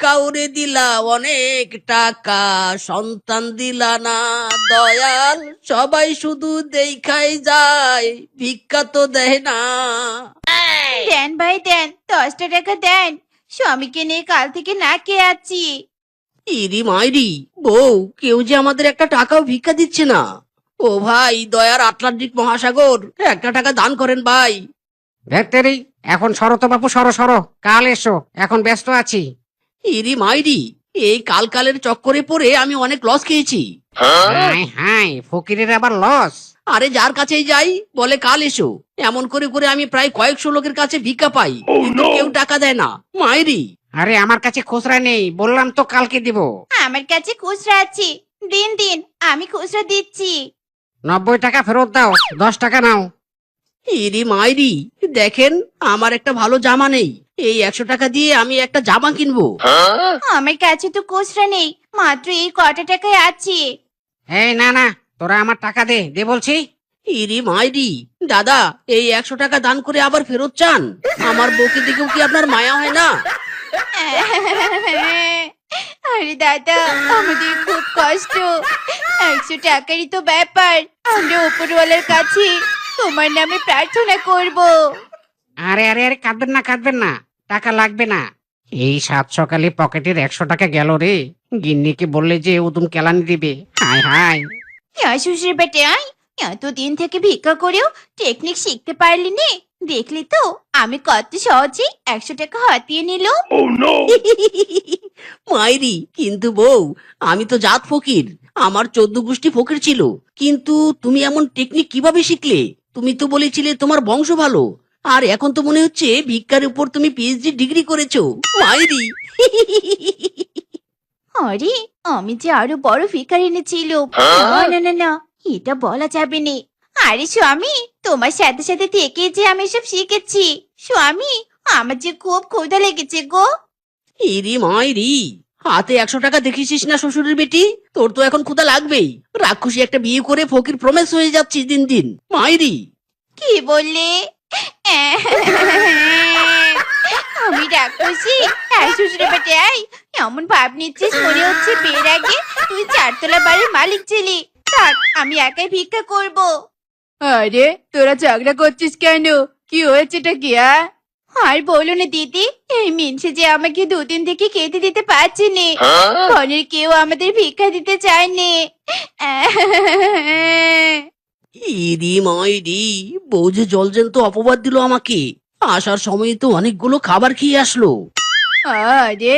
কাউরে দিলা অনেক টাকা, সন্তান দিলা না দয়াল, সবাই শুধু দেখাই যায়, ভিক্ষা তো দেয় না। দেন ভাই দেন, 10টা টাকা দেন। স্বামীকে নিয়ে কাল থেকে না খেয়ে আছি। ইরি মাইরি বউ, কেউ যে আমাদের একটা টাকাও ভিক্ষা দিচ্ছে না। ও ভাই, দয়ার আটলান্টিক মহাসাগর, একটা টাকা দান করেন ভাই। ভেতরি, এখন সরো তো বাপু, সরো সরো, কাল এসো, এখন ব্যস্ত আছি। ইরি মাইরি, এই কালের চক্করে পড়ে আমি অনেক লস খেয়েছি। হাই হাই, ফকিরের আবার লস? আরে যার কাছেই যাই বলে কাল এসো, এমন করে করে আমি প্রায় কয়েকশো লোকের কাছে ভিক্ষা পাই, কিন্তু কেউ টাকা দেয় না মাইরি। আরে আমার কাছে খুচরা নেই, বললাম তো কালকে দিব। আমার কাছে খুচরা আছে, দিন দিন, আমি খুচরা দিচ্ছি। 90 টাকা ফেরত দাও, 10 টাকা নাও। ইরি মাইরি, দেখেন আমার একটা ভালো জামা নেই, এই 100 টাকা দিয়ে আমি একটা জামা কিনবো। আমার কাছে তো খুচরা নেই, মাত্র এই কটা টাকায় আছে। এই না না, তোরা আমার টাকা দে দে বলছি। ইরি মাইরি, দাদা এই 100 টাকা দান করে আবার ফেরত চান? আমার বউকে দেখেও কি আপনার মায়া হয় না? আরে দাদা, আমাদের খুব কষ্ট। 100 টাকারই তো ব্যাপার, আমরা উপরওয়ালার কাছে তোমার নামে প্রার্থনা করব। আরে আরে আরে, কাঁদবেন না কাঁদবেন না, টাকা লাগবে না। এই সাত সকালে পকেটের 100 টাকা গেল রে। গিন্নিকে বললে যে উদুম কেলানি দিবে। High high. শ্বশুর বেটে আয়, এতদিন থেকে ভিক্ষা করেও টেকনিক শিখতে পারলি নে। দেখলি তো আমি কত সহজে 100 টাকা হাতিয়ে নিল। মাইরি, কিন্তু বউ, আমি তো জাত ফকির, আমার 14 গোষ্ঠী ফকির ছিল, কিন্তু তুমি এমন টেকনিক কিভাবে শিখলে? তুমি তো বলেছিলে তোমার বংশ ভালো, আর এখন তো মনে হচ্ছে ভিক্ষার উপর তুমি পিএইচডি ডিগ্রি করেছো মাইরি। আরে, আমি যে আরো বড় ভিখারি এনেছিল। না না না না, এটা বলা যাবে না। আরে স্বামী, তোমার সাথে সাথে থেকে যে আমি সব শিখেছি। স্বামী, আমার যে খুব ক্ষুধা লেগেছে গো। ইরি মাইরি, হাতে 100 টাকা দেখেছিস না শ্বশুরের বেটি, তোর তো এখন ক্ষুধা লাগবেই। রাক্ষসী একটা বিয়ে করে ফকির প্রমেশ হয়ে যাচ্ছিস দিন দিন মাইরি। কি বললে? আমি রাক্ষসী? শ্বশুরে বেটে আই, এমন ভাব নিচ্ছিস মনে হচ্ছে বিয়ের আগে তুই 4তলা বাড়ির মালিক ছিলি। থাক, আমি একাই ভিক্ষা করব। আরে, তোরা ঝগড়া করছিস কেন? কি হয়েছেটা কি? আর বলো না দিদি, এই মিনসে যে আমাকে 2 দিন থেকে খেতে দিতে পারছে না। ঘরের কেউ আমাদের ভিক্ষা দিতে চায়নি। ইরি মাইরি, বউ যে জলজন্ত অপবাদ দিল আমাকে। আসার সময় তো অনেকগুলো খাবার খেয়ে আসলো। আরে